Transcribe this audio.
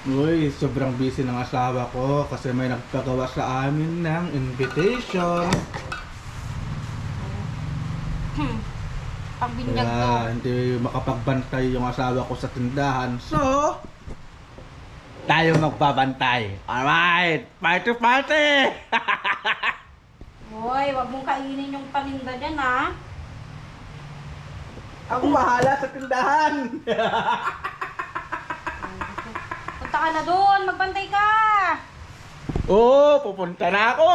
Uy, sobrang busy ng asawa ko kasi may nagpagawa sa amin ng invitation. Pagbinyag to. Kaya hindi makapagbantay yung asawa ko sa tindahan. So, tayo magbabantay. Alright! Party party! Hoy, wag mong kainin yung paninda dyan, ha? Ako bahala sa tindahan! Punta ka na doon, magbantay ka! Oo, pupunta na ako!